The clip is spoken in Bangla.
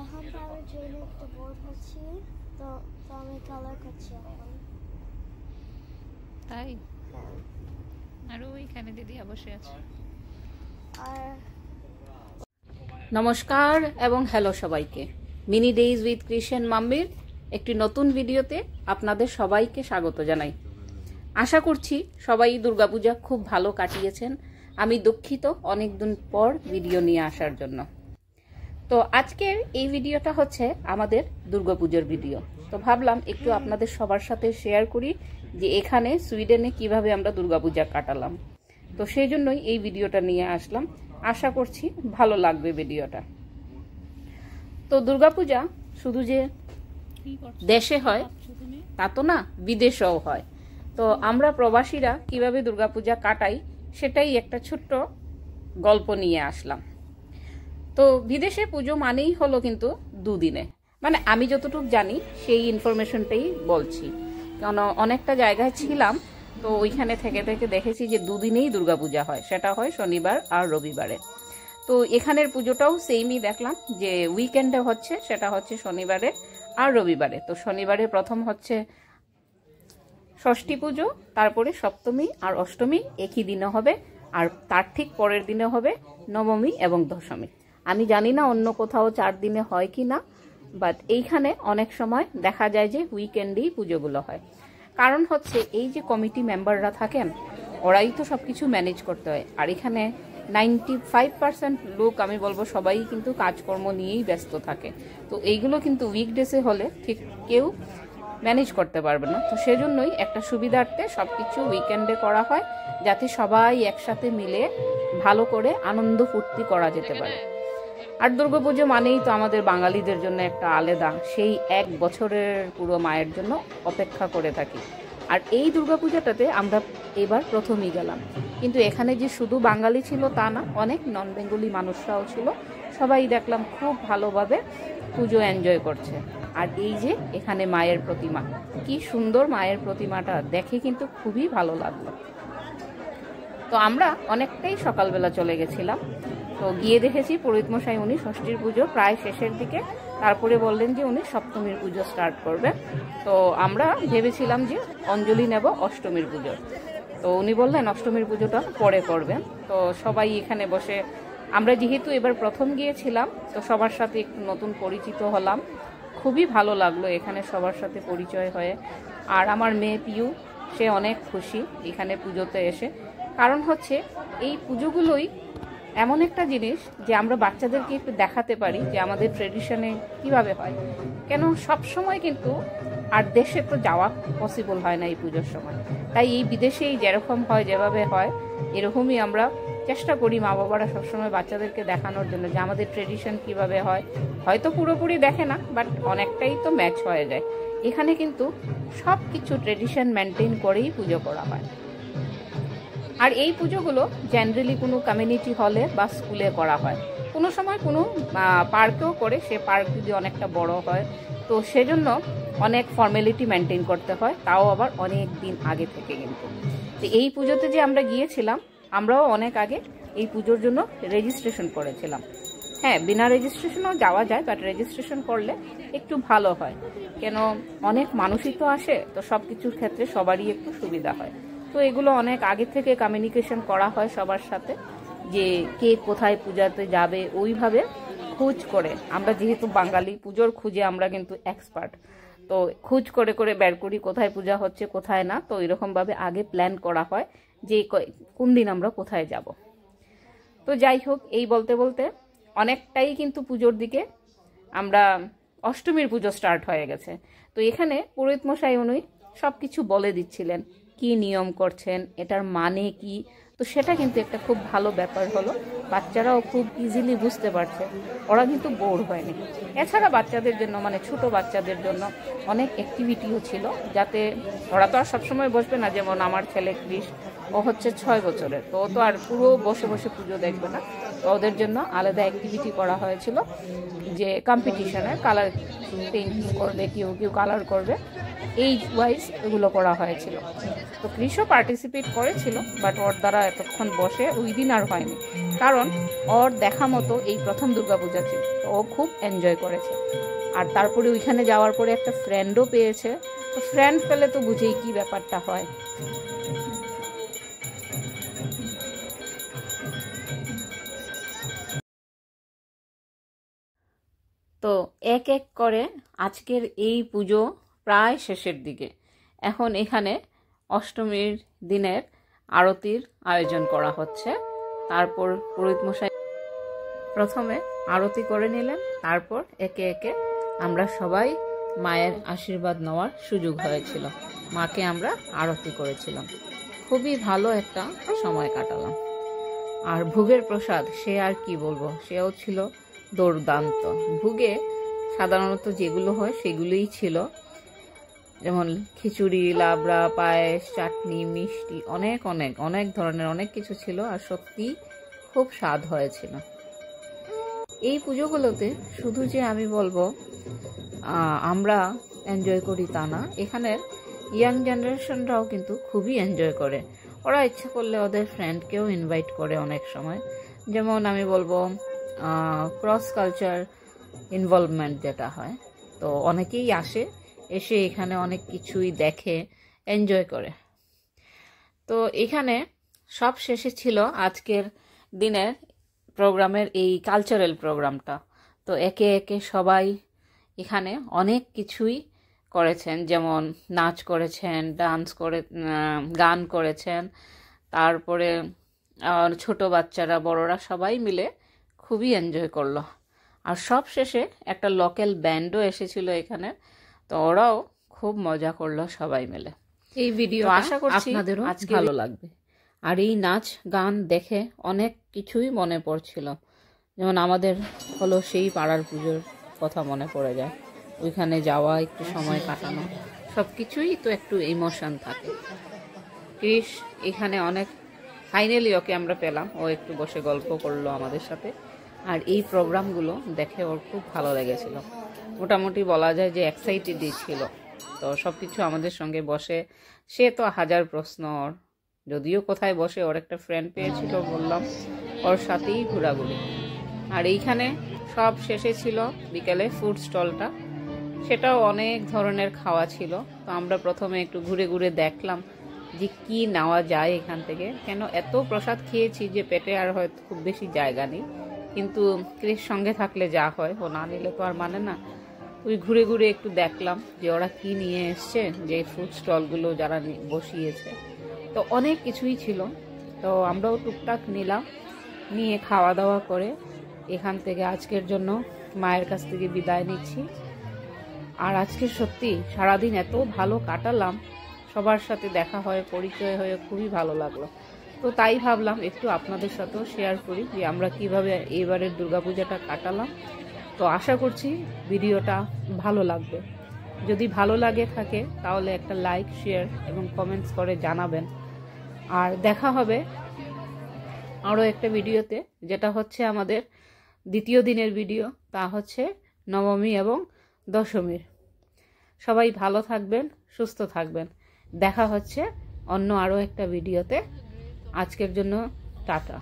এখন তো আমি ট্রেনে একটু বোর হচ্ছি, তো তো আমি কালার করছি এখন। তাই? হ্যাঁ। আর ওইখানে দিদি বসে আছে। আর নমস্কার এবং হ্যালো সবাইকে। মিনি ডেইজ উইথ ক্রিশ্চিয়ান মাম্মির একটি নতুন ভিডিওতে আপনাদের সবাইকে স্বাগত জানাই। আশা করছি সবাই দুর্গাপূজা খুব ভালো কাটিয়েছেন। আমি দুঃখিত অনেক দিন পর ভিডিও নিয়ে আসার জন্য। তো আজকের এই ভিডিওটা হচ্ছে আমাদের দুর্গাপূজার ভিডিও। তো ভাবলাম একটু আপনাদের সবার সাথে শেয়ার করি যে এখানে সুইডেনে কিভাবে আমরা দুর্গাপূজা কাটালাম। তো সেই জন্যই এই ভিডিওটা নিয়ে আসলাম। আশা করছি ভালো লাগবে ভিডিওটা। তো দুর্গাপূজা শুধু যে দেশে হয় তা তো না, বিদেশেও হয়। তো আমরা প্রবাসীরা কিভাবে দুর্গাপূজা কাটাই সেটাই একটা ছোট্ট গল্প নিয়ে আসলাম। তো বিদেশে পুজো মানেই হলো কিন্তু দুদিনে, মানে আমি যতটুকু জানি সেই ইনফরমেশনটাই বলছি, কারণ অনেকটা জায়গায় ছিলাম তো ওইখানে থেকে থেকে দেখেছি যে দুদিনেই দুর্গাপূজা হয়, সেটা হয় শনিবার আর রবিবারে। তো এখানের পুজোটাও সেমই দেখলাম যে উইকেন্ডে হচ্ছে, সেটা হচ্ছে শনিবারে আর রবিবারে। তো শনিবারে প্রথম হচ্ছে ষষ্ঠী পুজো, তারপরে সপ্তমী আর অষ্টমী একই দিনে হবে, আর তার ঠিক পরের দিনে হবে নবমী এবং দশমী। আমি জানি না অন্য কোথাও 4 দিনে হয় কি না, বাট এইখানে অনেক সময় দেখা যায় যে উইকেন্ডেই পুজোগুলো হয়। কারণ হচ্ছে এই যে কমিটি মেম্বাররা থাকেন ওরাই তো সব কিছু ম্যানেজ করতে হয়, আর এখানে 95% লোক আমি বলবো সবাই কিন্তু কাজকর্ম নিয়েই ব্যস্ত থাকে। তো এইগুলো কিন্তু উইকডেসে হলে ঠিক কেউ ম্যানেজ করতে পারবে না। তো সেজন্যই একটা সুবিধার্থে সব কিছু উইকেন্ডে করা হয়, যাতে সবাই একসাথে মিলে ভালো করে আনন্দ ফুর্তি করা যেতে পারে। আর দুর্গাপুজো মানেই তো আমাদের বাঙালিদের জন্য একটা আলাদা, সেই এক বছরের পুরো মায়ের জন্য অপেক্ষা করে থাকি। আর এই দুর্গাপূজাটাতে আমরা এবার প্রথমেই গেলাম, কিন্তু এখানে যে শুধু বাঙালি ছিল তা না, অনেক নন বেঙ্গলি মানুষরাও ছিল। সবাই দেখলাম খুব ভালোভাবে পুজো এনজয় করছে। আর এই যে এখানে মায়ের প্রতিমা, কি সুন্দর মায়ের প্রতিমাটা দেখে কিন্তু খুবই ভালো লাগলো। তো আমরা অনেকটাই সকালবেলা চলে গেছিলাম। তো গিয়ে দেখেছি পুরোহিত মশাই উনি ষষ্ঠীর পুজো প্রায় শেষের দিকে, তারপরে বললেন যে উনি সপ্তমীর পুজো স্টার্ট করবেন। তো আমরা ভেবেছিলাম যে অঞ্জলি নেব অষ্টমীর পুজো, তো উনি বললেন অষ্টমীর পুজোটা পরে করবেন। তো সবাই এখানে বসে, আমরা যেহেতু এবার প্রথম গিয়েছিলাম তো সবার সাথে একটু নতুন পরিচিত হলাম, খুবই ভালো লাগলো এখানে সবার সাথে পরিচয় হয়ে। আর আমার মেয়ে পিউ, সে অনেক খুশি এখানে পুজোতে এসে। কারণ হচ্ছে এই পুজোগুলোই এমন একটা জিনিস যে আমরা বাচ্চাদেরকে একটু দেখাতে পারি যে আমাদের ট্রেডিশনে কিভাবে হয়। কেন সব সময় কিন্তু আর দেশে তো যাওয়া পসিবল হয় না এই পুজোর সময়, তাই এই বিদেশেই যেরকম হয় যেভাবে হয় এরকমই আমরা চেষ্টা করি মা বাবারা সবসময় বাচ্চাদেরকে দেখানোর জন্য যে আমাদের ট্রেডিশন কিভাবে হয়। হয়তো পুরোপুরি দেখে না, বাট অনেকটাই তো ম্যাচ হয়ে যায়। এখানে কিন্তু সব কিছু ট্রেডিশন মেনটেন করেই পুজো করা হয়। আর এই পুজোগুলো জেনারেলি কোনো কমিউনিটি হলে বা স্কুলে করা হয়, কোনো সময় কোনো পার্কেও করে, সে পার্ক যদি অনেকটা বড় হয় তো সেজন্য অনেক ফর্মালিটি মেনটেন করতে হয়, তাও আবার অনেক দিন আগে থেকে। কিন্তু তো এই পুজোতে যে আমরা গিয়েছিলাম, আমরাও অনেক আগে এই পুজোর জন্য রেজিস্ট্রেশন করেছিলাম। হ্যাঁ, বিনা রেজিস্ট্রেশনও যাওয়া যায়, বাট রেজিস্ট্রেশন করলে একটু ভালো হয়, কেন অনেক মানুষই তো আসে, তো সব কিছুর ক্ষেত্রে সবারই একটু সুবিধা হয়। তো এগুলো অনেক আগে থেকে কমিউনিকেশন করা হয় সবার সাথে, যে কে কোথায় পূজাতে যাবে ওইভাবে খোঁজ করে। আমরা যেহেতু বাঙালি, পুজোর খুঁজে আমরা কিন্তু এক্সপার্ট, তো খোঁজ করে করে বের করি কোথায় পূজা হচ্ছে কোথায় না। তো এরকমভাবে আগে প্ল্যান করা হয় যে কোন দিন আমরা কোথায় যাব। তো যাই হোক, এই বলতে বলতে অনেকটাই কিন্তু পুজোর দিকে আমরা অষ্টমীর পুজো স্টার্ট হয়ে গেছে। তো এখানে পুরোহিত মশাই উনি সব কিছু বলে দিচ্ছিলেন কি নিয়ম করছেন, এটার মানে কি। তো সেটা কিন্তু একটা খুব ভালো ব্যাপার হলো, বাচ্চারাও খুব ইজিলি বুঝতে পারছে, ওরা কিন্তু বোর হয়নি। এছাড়া বাচ্চাদের জন্য, মানে ছোট বাচ্চাদের জন্য অনেক অ্যাক্টিভিটিও ছিল, যাতে ওরা তো আর সবসময় বসবে না। যেমন আমার ছেলে ক্রিস, ও হচ্ছে 6 বছরের, তো ও তো আর পুরো বসে বসে পুজো দেখবে না, তো ওদের জন্য আলাদা অ্যাক্টিভিটি করা হয়েছিল, যে কম্পিটিশনে কালার পেইন্টিং করবে, কেউ কেউ কালার করবে, এইজ ওয়াইজ এগুলো করা হয়েছিল। তো কৃষও পার্টিসিপেট করেছিল, বাট ওর দ্বারা এতক্ষণ বসে ওই দিন আর হয়নি, কারণ ওর দেখা মতো এই প্রথম দুর্গাপূজা ছিল, তো ও খুব এনজয় করেছে। আর তারপরে ওইখানে যাওয়ার পরে একটা ফ্রেন্ডও পেয়েছে, তো ফ্রেন্ড পেলে তো বুঝেই কি ব্যাপারটা হয়। তো এক এক করে আজকের এই পুজো প্রায় শেষের দিকে। এখন এখানে অষ্টমীর দিনের আরতির আয়োজন করা হচ্ছে। তারপর পুরোহিত মশাই প্রথমে আরতি করে নিলেন, তারপর একে একে আমরা সবাই মায়ের আশীর্বাদ নেওয়ার সুযোগ হয়েছিল। মাকে আমরা আরতি করেছিলাম, খুবই ভালো একটা সময় কাটালাম। আর ভোগের প্রসাদ সে আর কি বলবো, সেও ছিল দুর্দান্ত। ভোগে সাধারণত যেগুলো হয় সেগুলোই ছিল, যেমন খিচুড়ি, লাবড়া, পায়েস, চাটনি, মিষ্টি, অনেক অনেক অনেক ধরনের অনেক কিছু ছিল, আর সত্যি খুব স্বাদ হয়েছিল। এই পুজোগুলোতে শুধু যে আমি বলবো আমরা এনজয় করি তা না, এখানের ইয়াং জেনারেশনরাও কিন্তু খুবই এনজয় করে। ওরা ইচ্ছা করলে ওদের ফ্রেন্ডকেও ইনভাইট করে অনেক সময়। যেমন আমি বলবো ক্রস কালচার ইনভলভমেন্ট যেটা হয়, তো অনেকেই আসে, এসে এখানে অনেক কিছুই দেখে, এনজয় করে। তো এখানে সব শেষে ছিল আজকের দিনের প্রোগ্রামের এই কালচারাল প্রোগ্রামটা। তো একে একে সবাই এখানে অনেক কিছুই করেছেন, যেমন নাচ করেছেন, ডান্স করে, গান করেছেন, তারপরে ছোট বাচ্চারা, বড়রা সবাই মিলে খুবই এনজয় করলো। আর সব শেষে একটা লোকাল ব্যান্ডও এসেছিল এখানে, তো ওরাও খুব মজা করলো সবাই মিলে। এই ভিডিও আশা করছি আপনাদেরও আজকে ভালো লাগবে। আর এই নাচ গান দেখে অনেক কিছুই মনে পড়ছিল, যেমন আমাদের হলো সেই পাড়ার পুজোর কথা মনে পড়ে যায়, ওইখানে যাওয়া, একটু সময় কাটানো, সব কিছুই তো একটু ইমোশন থাকে। কৃষ এখানে অনেক, ফাইনালি ওকে আমরা পেলাম, ও একটু বসে গল্প করলো আমাদের সাথে। আর এই প্রোগ্রামগুলো দেখে ওর খুব ভালো লেগেছিল, মোটামুটি বলা যায় যে এক্সাইটেডই ছিল। তো সব কিছু আমাদের সঙ্গে বসে, সে তো হাজার প্রশ্ন ওর, যদিও কোথায় বসে ওর একটা ফ্রেন্ড পেয়েছিল, বললাম ওর সাথেই ঘোরাঘুরি। আর এইখানে সব শেষে ছিল বিকেলে ফুড স্টলটা, সেটাও অনেক ধরনের খাওয়া ছিল। তো আমরা প্রথমে একটু ঘুরে ঘুরে দেখলাম যে কি নেওয়া যায় এখান থেকে, কেন এত প্রসাদ খেয়েছি যে পেটে আর হয়তো খুব বেশি জায়গা নেই, কিন্তু কৃষ সঙ্গে থাকলে যা হয়, ও না নিলে তো আর মানে না। ওই ঘুরে ঘুরে একটু দেখলাম যে ওরা কি নিয়ে এসছে, যে ফুড স্টলগুলো যারা বসিয়েছে, তো অনেক কিছুই ছিল। তো আমরাও টুকটাক নিলাম, নিয়ে খাওয়া দাওয়া করে এখান থেকে আজকের জন্য মায়ের কাছ থেকে বিদায় নিচ্ছি। আর আজকে সত্যি সারাদিন এত ভালো কাটালাম, সবার সাথে দেখা হয়ে, পরিচয় হয়ে খুবই ভালো লাগলো। তো তাই ভাবলাম একটু আপনাদের সাথেও শেয়ার করি যে আমরা কিভাবে এইবারের দুর্গাপূজাটা কাটালাম। তো আশা করছি ভিডিওটা ভালো লাগবে। যদি ভালো লাগে থাকে তাহলে একটা লাইক, শেয়ার এবং কমেন্টস করে জানাবেন। আর দেখা হবে আরও একটা ভিডিওতে, যেটা হচ্ছে আমাদের দ্বিতীয় দিনের ভিডিও, তা হচ্ছে নবমী এবং দশমীর। সবাই ভালো থাকবেন, সুস্থ থাকবেন। দেখা হচ্ছে অন্য আরও একটা ভিডিওতে। আজকের জন্য টাটা।